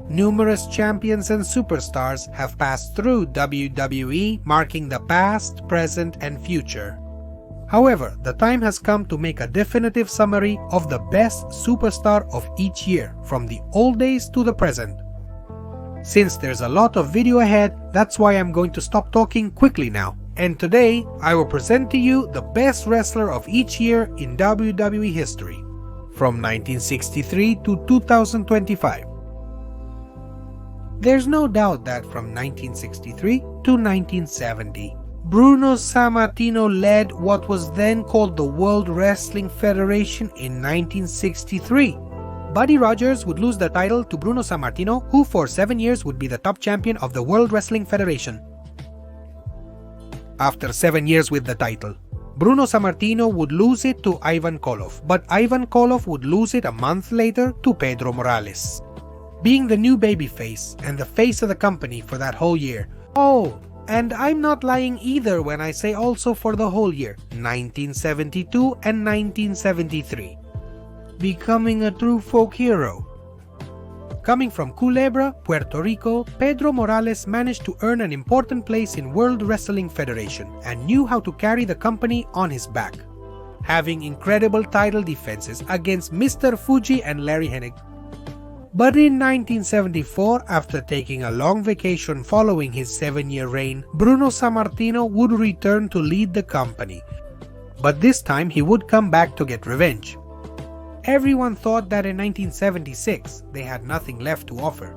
Numerous champions and superstars have passed through WWE, marking the past, present, and future. However, the time has come to make a definitive summary of the best superstar of each year, from the old days to the present. Since there's a lot of video ahead, that's why I'm going to stop talking quickly now. And today, I will present to you the best wrestler of each year in WWE history, from 1963 to 2025. There's no doubt that from 1963 to 1970, Bruno Sammartino led what was then called the World Wrestling Federation in 1963. Buddy Rogers would lose the title to Bruno Sammartino, who for 7 years would be the top champion of the World Wrestling Federation. After 7 years with the title, Bruno Sammartino would lose it to Ivan Koloff, but Ivan Koloff would lose it a month later to Pedro Morales, being the new babyface and the face of the company for that whole year. Oh, and I'm not lying either when I say also for the whole year, 1972 and 1973. Becoming a true folk hero. Coming from Culebra, Puerto Rico, Pedro Morales managed to earn an important place in World Wrestling Federation and knew how to carry the company on his back, having incredible title defenses against Mr. Fuji and Larry Hennig. But in 1974, after taking a long vacation following his 7-year reign, Bruno Sammartino would return to lead the company. But this time he would come back to get revenge. Everyone thought that in 1976 they had nothing left to offer.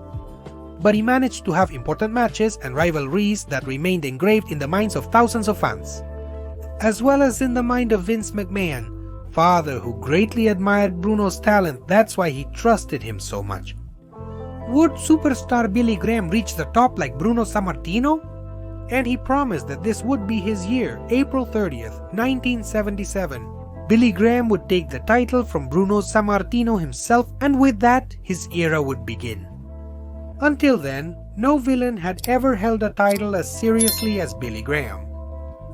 But he managed to have important matches and rivalries that remained engraved in the minds of thousands of fans, as well as in the mind of Vince McMahon, father who greatly admired Bruno's talent. That's why he trusted him so much. Would superstar Billy Graham reach the top like Bruno Sammartino? And he promised that this would be his year, April 30th, 1977. Billy Graham would take the title from Bruno Sammartino himself, and with that, his era would begin. Until then, no villain had ever held a title as seriously as Billy Graham.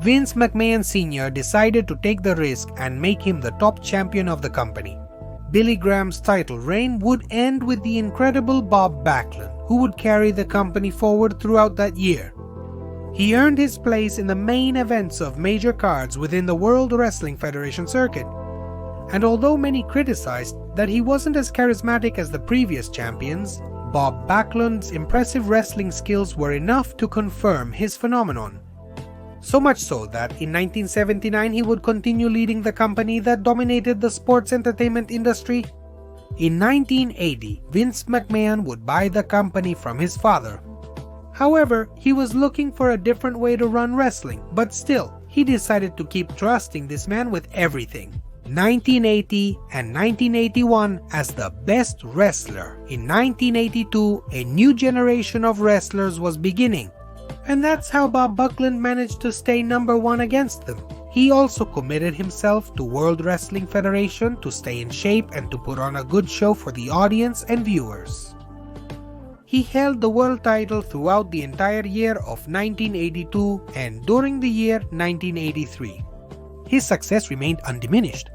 Vince McMahon Sr. decided to take the risk and make him the top champion of the company. Billy Graham's title reign would end with the incredible Bob Backlund, who would carry the company forward throughout that year. He earned his place in the main events of major cards within the World Wrestling Federation circuit. And although many criticized that he wasn't as charismatic as the previous champions, Bob Backlund's impressive wrestling skills were enough to confirm his phenomenon. So much so that in 1979 he would continue leading the company that dominated the sports entertainment industry. In 1980, Vince McMahon would buy the company from his father. However, he was looking for a different way to run wrestling, but still, he decided to keep trusting this man with everything. 1980 and 1981 as the best wrestler. In 1982, a new generation of wrestlers was beginning. And that's how Bob Backlund managed to stay #1 against them. He also committed himself to World Wrestling Federation to stay in shape and to put on a good show for the audience and viewers. He held the world title throughout the entire year of 1982 and during the year 1983. His success remained undiminished.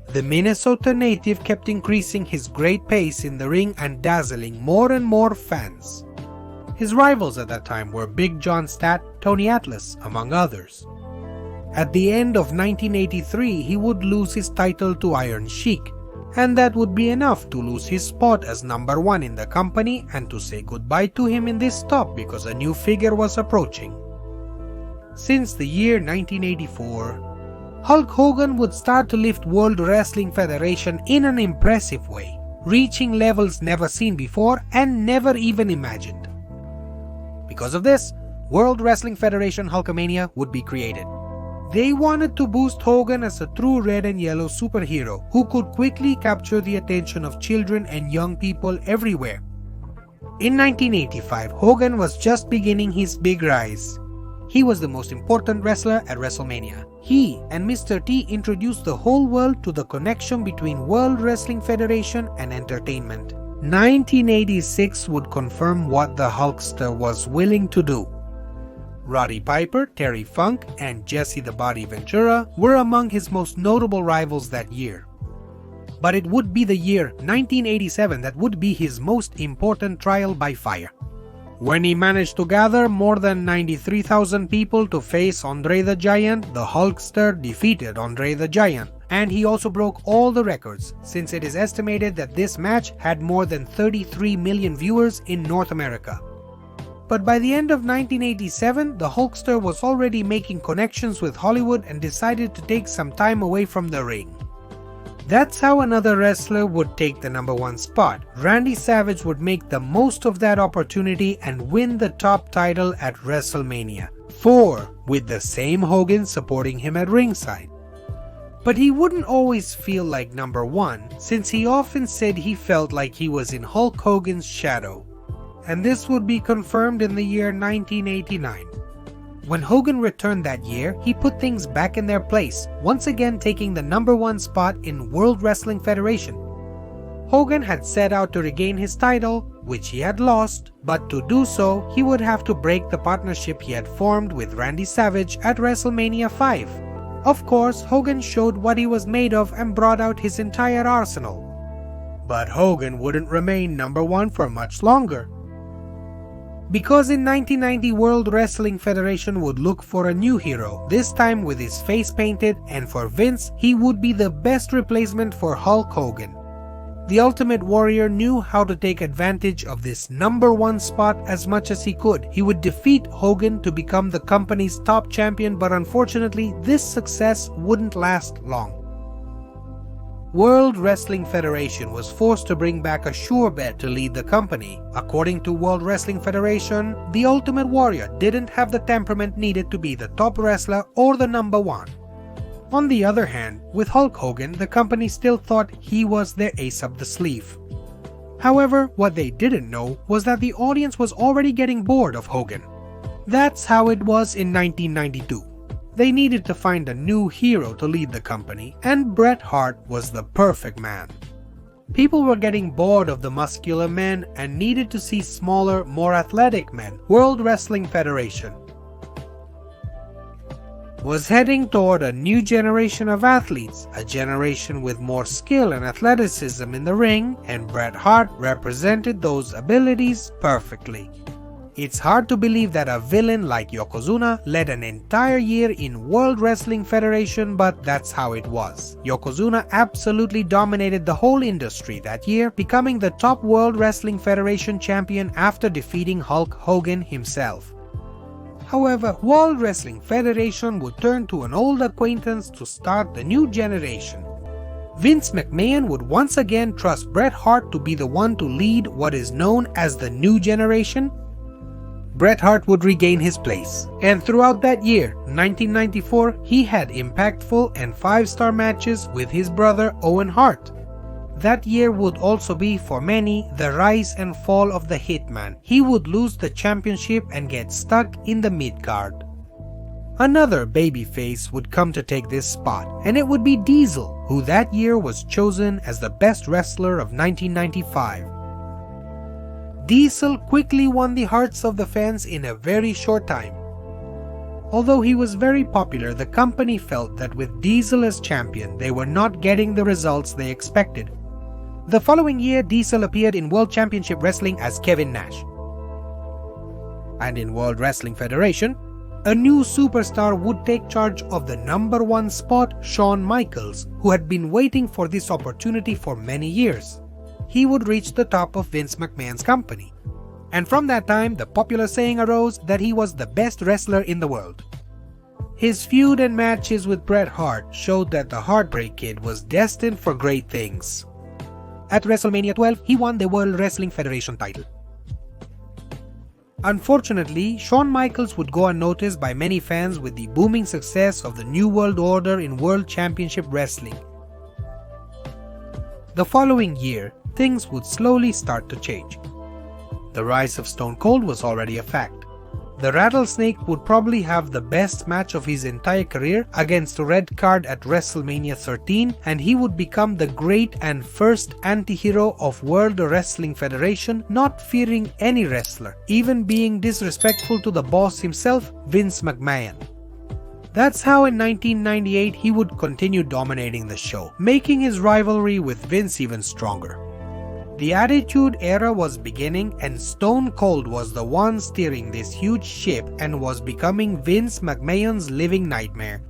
The Minnesota native kept increasing his great pace in the ring and dazzling more and more fans. His rivals at that time were Big John Studd, Tony Atlas, among others. At the end of 1983, he would lose his title to Iron Sheik, and that would be enough to lose his spot as #1 in the company and to say goodbye to him in this top because a new figure was approaching. Since the year 1984, Hulk Hogan would start to lift World Wrestling Federation in an impressive way, reaching levels never seen before and never even imagined. Because of this, World Wrestling Federation Hulkamania would be created. They wanted to boost Hogan as a true red and yellow superhero who could quickly capture the attention of children and young people everywhere. In 1985, Hogan was just beginning his big rise. He was the most important wrestler at WrestleMania. He and Mr. T introduced the whole world to the connection between World Wrestling Federation and entertainment. 1986 would confirm what the Hulkster was willing to do. Roddy Piper, Terry Funk, and Jesse the Body Ventura were among his most notable rivals that year. but it would be the year 1987 that would be his most important trial by fire, when he managed to gather more than 93,000 people to face Andre the Giant. The Hulkster defeated Andre the Giant, and he also broke all the records, since it is estimated that this match had more than 33 million viewers in North America. But by the end of 1987, the Hulkster was already making connections with Hollywood and decided to take some time away from the ring. That's how another wrestler would take the #1 spot. Randy Savage would make the most of that opportunity and win the top title at WrestleMania 4, with the same Hogan supporting him at ringside. But he wouldn't always feel like #1, since he often said he felt like he was in Hulk Hogan's shadow. And this would be confirmed in the year 1989. When Hogan returned that year, he put things back in their place, once again taking the #1 spot in World Wrestling Federation. Hogan had set out to regain his title, which he had lost, but to do so, he would have to break the partnership he had formed with Randy Savage at WrestleMania 5. Of course, Hogan showed what he was made of and brought out his entire arsenal. But Hogan wouldn't remain #1 for much longer, because in 1990 World Wrestling Federation would look for a new hero, this time with his face painted, and for Vince, he would be the best replacement for Hulk Hogan. The Ultimate Warrior knew how to take advantage of this #1 spot as much as he could. He would defeat Hogan to become the company's top champion, but unfortunately, this success wouldn't last long. World Wrestling Federation was forced to bring back a sure bet to lead the company. According to World Wrestling Federation, the Ultimate Warrior didn't have the temperament needed to be the top wrestler or the #1. On the other hand, with Hulk Hogan, the company still thought he was their ace up the sleeve. However, what they didn't know was that the audience was already getting bored of Hogan. That's how it was in 1992. They needed to find a new hero to lead the company, and Bret Hart was the perfect man. People were getting bored of the muscular men and needed to see smaller, more athletic men. World Wrestling Federation was heading toward a new generation of athletes, a generation with more skill and athleticism in the ring, and Bret Hart represented those abilities perfectly. It's hard to believe that a villain like Yokozuna led an entire year in World Wrestling Federation, but that's how it was. Yokozuna absolutely dominated the whole industry that year, becoming the top World Wrestling Federation champion after defeating Hulk Hogan himself. However, World Wrestling Federation would turn to an old acquaintance to start the new generation. Vince McMahon would once again trust Bret Hart to be the one to lead what is known as the new generation. Bret Hart would regain his place, and throughout that year, 1994, he had impactful and 5-star matches with his brother Owen Hart. That year would also be, for many, the rise and fall of the Hitman. He would lose the championship and get stuck in the mid-card. Another babyface would come to take this spot, and it would be Diesel, who that year was chosen as the best wrestler of 1995. Diesel quickly won the hearts of the fans in a very short time. Although he was very popular, the company felt that with Diesel as champion, they were not getting the results they expected. The following year, Diesel appeared in World Championship Wrestling as Kevin Nash. And in World Wrestling Federation, a new superstar would take charge of the #1 spot, Shawn Michaels, who had been waiting for this opportunity for many years. He would reach the top of Vince McMahon's company. And from that time, the popular saying arose that he was the best wrestler in the world. His feud and matches with Bret Hart showed that the Heartbreak Kid was destined for great things. At WrestleMania 12, he won the World Wrestling Federation title. Unfortunately, Shawn Michaels would go unnoticed by many fans with the booming success of the New World Order in World Championship Wrestling. The following year, things would slowly start to change. The rise of Stone Cold was already a fact. The Rattlesnake would probably have the best match of his entire career against Red Card at WrestleMania 13, and he would become the great and first anti-hero of World Wrestling Federation, not fearing any wrestler, even being disrespectful to the boss himself, Vince McMahon. That's how in 1998 he would continue dominating the show, making his rivalry with Vince even stronger. The Attitude Era was beginning and Stone Cold was the one steering this huge ship and was becoming Vince McMahon's living nightmare.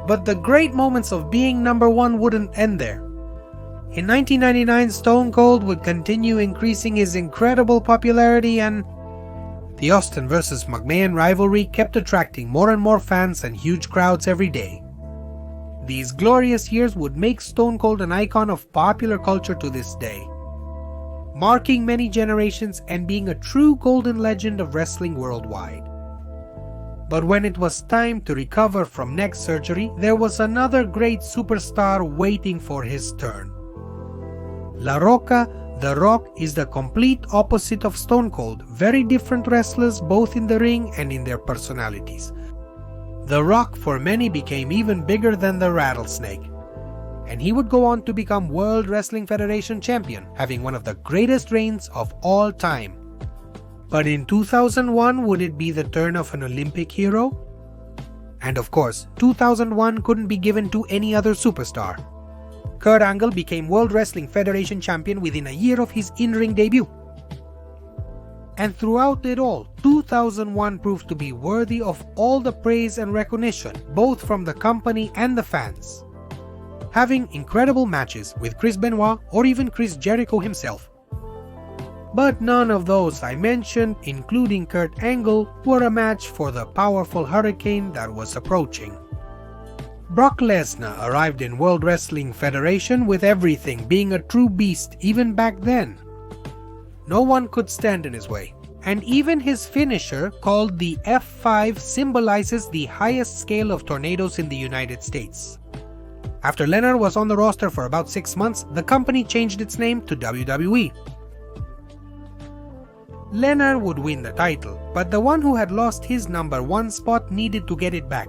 But the great moments of being number one wouldn't end there. In 1999, Stone Cold would continue increasing his incredible popularity, and the Austin vs. McMahon rivalry kept attracting more and more fans and huge crowds every day. These glorious years would make Stone Cold an icon of popular culture to this day, marking many generations and being a true golden legend of wrestling worldwide. But when it was time to recover from neck surgery, there was another great superstar waiting for his turn. La Roca, The Rock, is the complete opposite of Stone Cold, very different wrestlers both in the ring and in their personalities. The Rock for many became even bigger than the Rattlesnake, and he would go on to become World Wrestling Federation champion, having one of the greatest reigns of all time. But in 2001, would it be the turn of an Olympic hero? And of course, 2001 couldn't be given to any other superstar. Kurt Angle became World Wrestling Federation champion within a year of his in-ring debut. And throughout it all, 2001 proved to be worthy of all the praise and recognition, both from the company and the fans, having incredible matches with Chris Benoit or even Chris Jericho himself. But none of those I mentioned, including Kurt Angle, were a match for the powerful hurricane that was approaching. Brock Lesnar arrived in World Wrestling Federation with everything being a true beast even back then. No one could stand in his way, and even his finisher, called the F5, symbolizes the highest scale of tornadoes in the United States. After Lesnar was on the roster for about 6 months, the company changed its name to WWE. Lesnar would win the title, but the one who had lost his number one spot needed to get it back.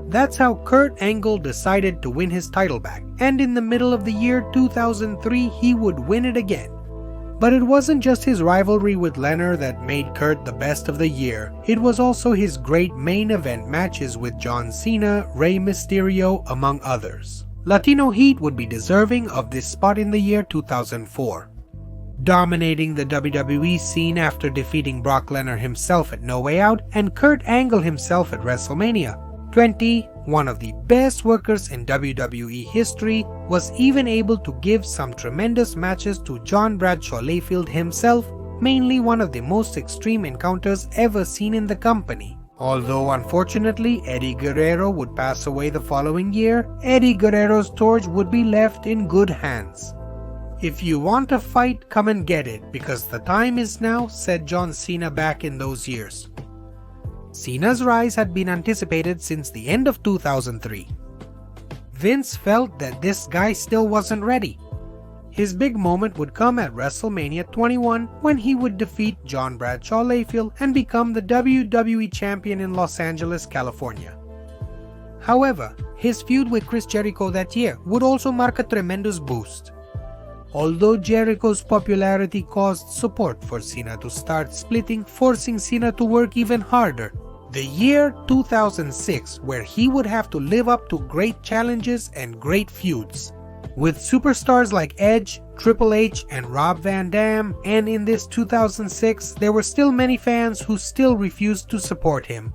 That's how Kurt Angle decided to win his title back, and in the middle of the year 2003 he would win it again. But it wasn't just his rivalry with Lesnar that made Kurt the best of the year, it was also his great main event matches with John Cena, Rey Mysterio, among others. Latino Heat would be deserving of this spot in the year 2004. Dominating the WWE scene after defeating Brock Lesnar himself at No Way Out and Kurt Angle himself at WrestleMania 20, one of the best workers in WWE history, was even able to give some tremendous matches to John Bradshaw Layfield himself, mainly one of the most extreme encounters ever seen in the company. Although unfortunately Eddie Guerrero would pass away the following year, Eddie Guerrero's torch would be left in good hands. "If you want a fight, come and get it, because the time is now," said John Cena back in those years. Cena's rise had been anticipated since the end of 2003. Vince felt that this guy still wasn't ready. His big moment would come at WrestleMania 21 when he would defeat John Bradshaw Layfield and become the WWE Champion in Los Angeles, California. However, his feud with Chris Jericho that year would also mark a tremendous boost. Although Jericho's popularity caused support for Cena to start splitting, forcing Cena to work even harder. The year 2006, where he would have to live up to great challenges and great feuds with superstars like Edge, Triple H, and Rob Van Dam, and in this 2006, there were still many fans who still refused to support him.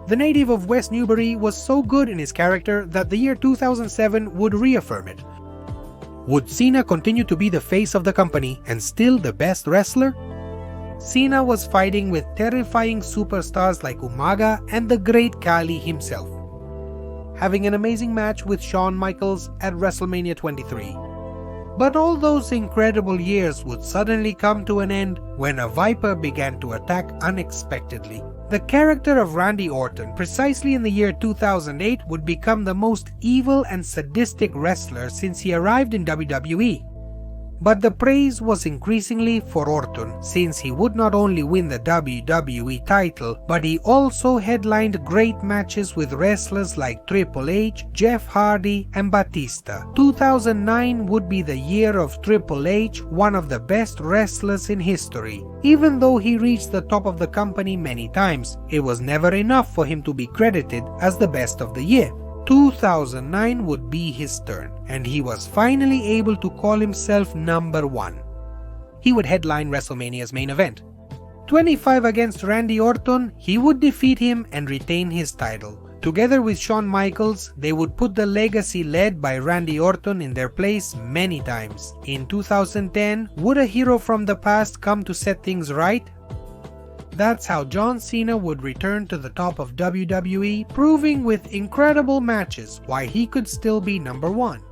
The native of West Newbury was so good in his character that the year 2007 would reaffirm it. Would Cena continue to be the face of the company and still the best wrestler? Cena was fighting with terrifying superstars like Umaga and the Great Khali himself, having an amazing match with Shawn Michaels at WrestleMania 23. But all those incredible years would suddenly come to an end when a Viper began to attack unexpectedly. The character of Randy Orton, precisely in the year 2008, would become the most evil and sadistic wrestler since he arrived in WWE. But the praise was increasingly for Orton, since he would not only win the WWE title, but he also headlined great matches with wrestlers like Triple H, Jeff Hardy, and Batista. 2009 would be the year of Triple H, one of the best wrestlers in history. Even though he reached the top of the company many times, it was never enough for him to be credited as the best of the year. 2009 would be his turn, and he was finally able to call himself number one. He would headline WrestleMania's main event. 25 against Randy Orton, he would defeat him and retain his title. Together with Shawn Michaels, they would put the legacy led by Randy Orton in their place many times. In 2010, would a hero from the past come to set things right? That's how John Cena would return to the top of WWE, proving with incredible matches why he could still be number one.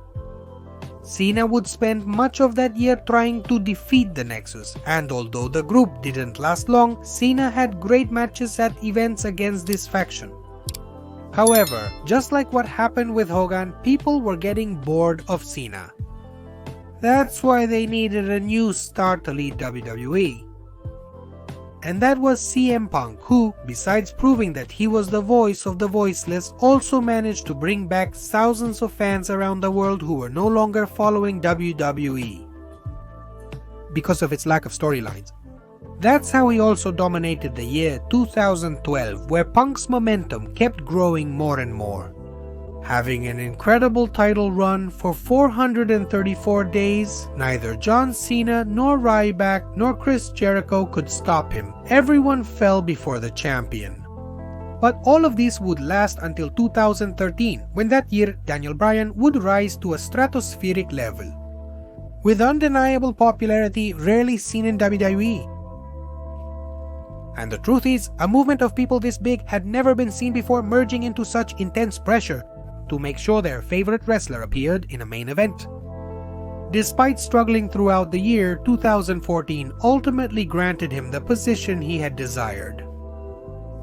Cena would spend much of that year trying to defeat the Nexus, and although the group didn't last long, Cena had great matches at events against this faction. However, just like what happened with Hogan, people were getting bored of Cena. That's why they needed a new star to lead WWE. And that was CM Punk, who, besides proving that he was the voice of the voiceless, also managed to bring back thousands of fans around the world who were no longer following WWE because of its lack of storylines. That's how he also dominated the year 2012, where Punk's momentum kept growing more and more. Having an incredible title run for 434 days, neither John Cena nor Ryback nor Chris Jericho could stop him. Everyone fell before the champion. But all of this would last until 2013, when that year Daniel Bryan would rise to a stratospheric level, with undeniable popularity rarely seen in WWE. And the truth is, a movement of people this big had never been seen before, merging into such intense pressure to make sure their favorite wrestler appeared in a main event. Despite struggling throughout the year, 2014 ultimately granted him the position he had desired.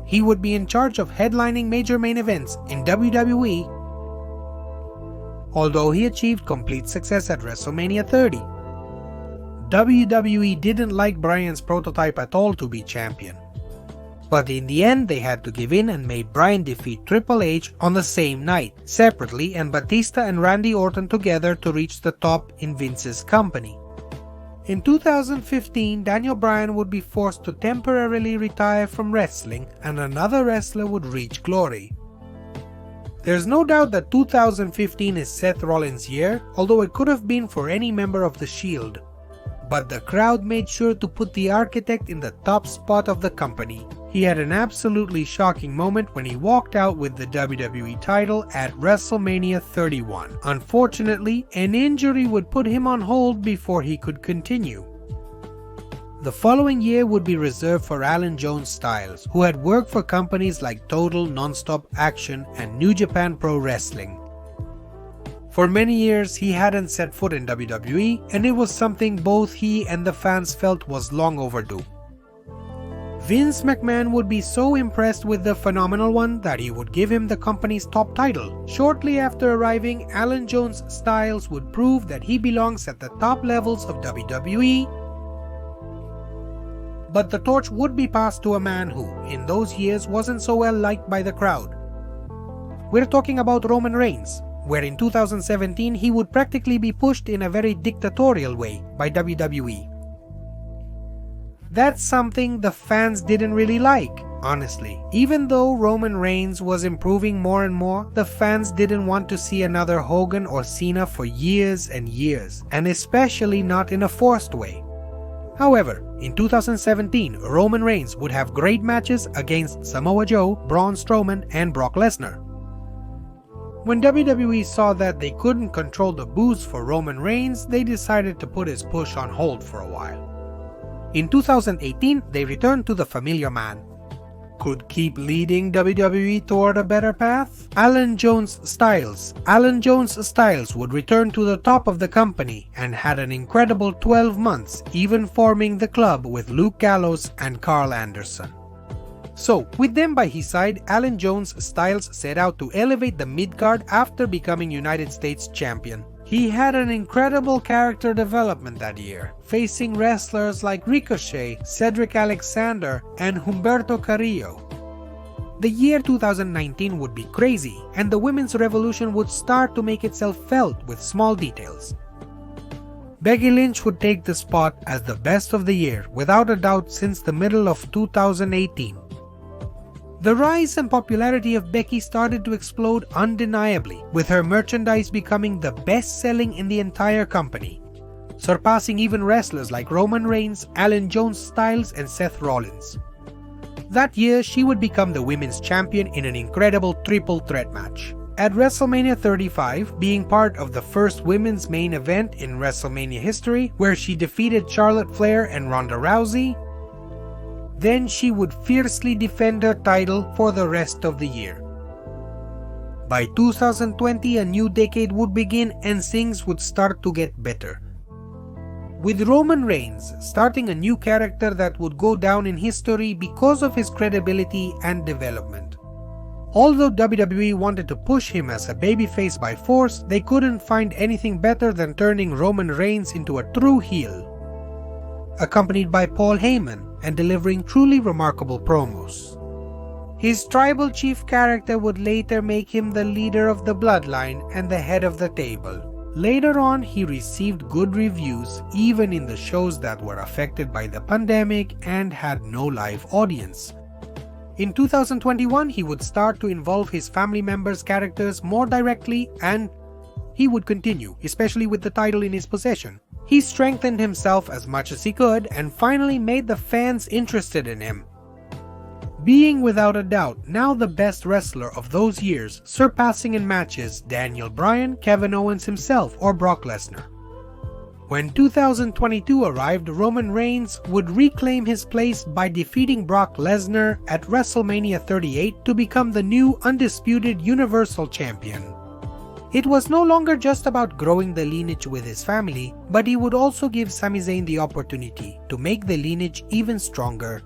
He would be in charge of headlining major main events in WWE, although he achieved complete success at WrestleMania 30. WWE didn't like Bryan's prototype at all to be champion. But in the end, they had to give in and made Bryan defeat Triple H on the same night, separately, and Batista and Randy Orton together to reach the top in Vince's company. In 2015, Daniel Bryan would be forced to temporarily retire from wrestling, and another wrestler would reach glory. There's no doubt that 2015 is Seth Rollins' year, although it could have been for any member of the Shield. But the crowd made sure to put the architect in the top spot of the company. He had an absolutely shocking moment when he walked out with the WWE title at WrestleMania 31. Unfortunately, an injury would put him on hold before he could continue. The following year would be reserved for Alan Jones Styles, who had worked for companies like Total, Nonstop Action, and New Japan Pro Wrestling. For many years, he hadn't set foot in WWE, and it was something both he and the fans felt was long overdue. Vince McMahon would be so impressed with the Phenomenal One that he would give him the company's top title. Shortly after arriving, Alan Jones Styles would prove that he belongs at the top levels of WWE, but the torch would be passed to a man who, in those years, wasn't so well liked by the crowd. We're talking about Roman Reigns, where in 2017 he would practically be pushed in a very dictatorial way by WWE. That's something the fans didn't really like, honestly. Even though Roman Reigns was improving more and more, the fans didn't want to see another Hogan or Cena for years and years, and especially not in a forced way. However, in 2017, Roman Reigns would have great matches against Samoa Joe, Braun Strowman, and Brock Lesnar. When WWE saw that they couldn't control the boos for Roman Reigns, they decided to put his push on hold for a while. In 2018, they returned to the familiar man. Could keep leading WWE toward a better path? Alan Jones Styles would return to the top of the company and had an incredible 12 months, even forming the club with Luke Gallows and Carl Anderson. So, with them by his side, Alan Jones Styles set out to elevate the mid-card after becoming United States champion. He had an incredible character development that year, facing wrestlers like Ricochet, Cedric Alexander, and Humberto Carrillo. The year 2019 would be crazy, and the women's revolution would start to make itself felt with small details. Becky Lynch would take the spot as the best of the year, without a doubt, since the middle of 2018. The rise and popularity of Becky started to explode undeniably, with her merchandise becoming the best-selling in the entire company, surpassing even wrestlers like Roman Reigns, Alan Jones Styles, and Seth Rollins. That year, she would become the women's champion in an incredible triple threat match. At WrestleMania 35, being part of the first women's main event in WrestleMania history, where she defeated Charlotte Flair and Ronda Rousey, then she would fiercely defend her title for the rest of the year. By 2020, a new decade would begin and things would start to get better, with Roman Reigns starting a new character that would go down in history because of his credibility and development. Although WWE wanted to push him as a babyface by force, they couldn't find anything better than turning Roman Reigns into a true heel, accompanied by Paul Heyman and delivering truly remarkable promos. His tribal chief character would later make him the leader of the bloodline and the head of the table. Later on, he received good reviews even in the shows that were affected by the pandemic and had no live audience. In 2021, he would start to involve his family members' characters more directly, and he would continue, especially with the title in his possession. He strengthened himself as much as he could and finally made the fans interested in him, being without a doubt now the best wrestler of those years, surpassing in matches Daniel Bryan, Kevin Owens himself, or Brock Lesnar. When 2022 arrived, Roman Reigns would reclaim his place by defeating Brock Lesnar at WrestleMania 38 to become the new undisputed Universal Champion. It was no longer just about growing the lineage with his family, but he would also give Sami Zayn the opportunity to make the lineage even stronger.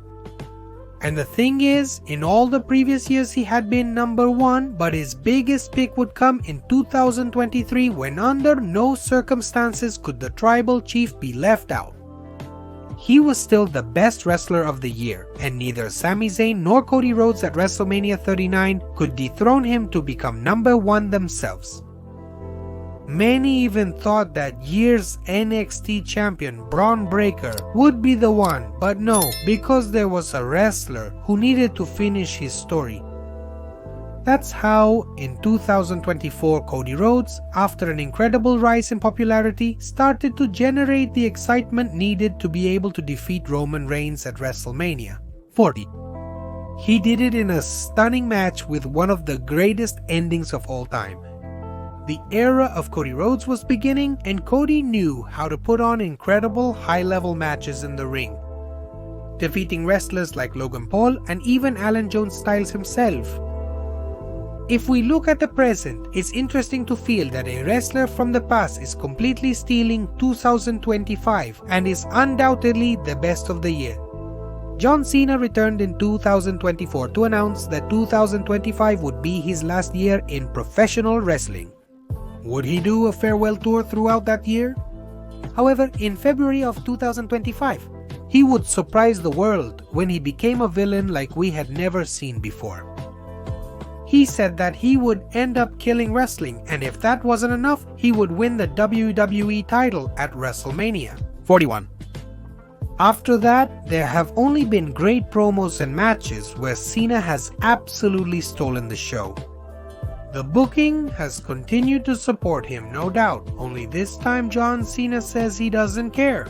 And the thing is, in all the previous years he had been number one, but his biggest pick would come in 2023 when under no circumstances could the tribal chief be left out. He was still the best wrestler of the year, and neither Sami Zayn nor Cody Rhodes at WrestleMania 39 could dethrone him to become number one themselves. Many even thought that year's NXT champion Braun Breaker would be the one, but no, because there was a wrestler who needed to finish his story. That's how, in 2024, Cody Rhodes, after an incredible rise in popularity, started to generate the excitement needed to be able to defeat Roman Reigns at WrestleMania 40. He did it in a stunning match with one of the greatest endings of all time. The era of Cody Rhodes was beginning, and Cody knew how to put on incredible high-level matches in the ring, defeating wrestlers like Logan Paul and even Alan Jones Styles himself. If we look at the present, it's interesting to feel that a wrestler from the past is completely stealing 2025 and is undoubtedly the best of the year. John Cena returned in 2024 to announce that 2025 would be his last year in professional wrestling. Would he do a farewell tour throughout that year? However, in February of 2025, he would surprise the world when he became a villain like we had never seen before. He said that he would end up killing wrestling, and if that wasn't enough, he would win the WWE title at WrestleMania 41. After that, there have only been great promos and matches where Cena has absolutely stolen the show. The booking has continued to support him, no doubt, only this time John Cena says he doesn't care.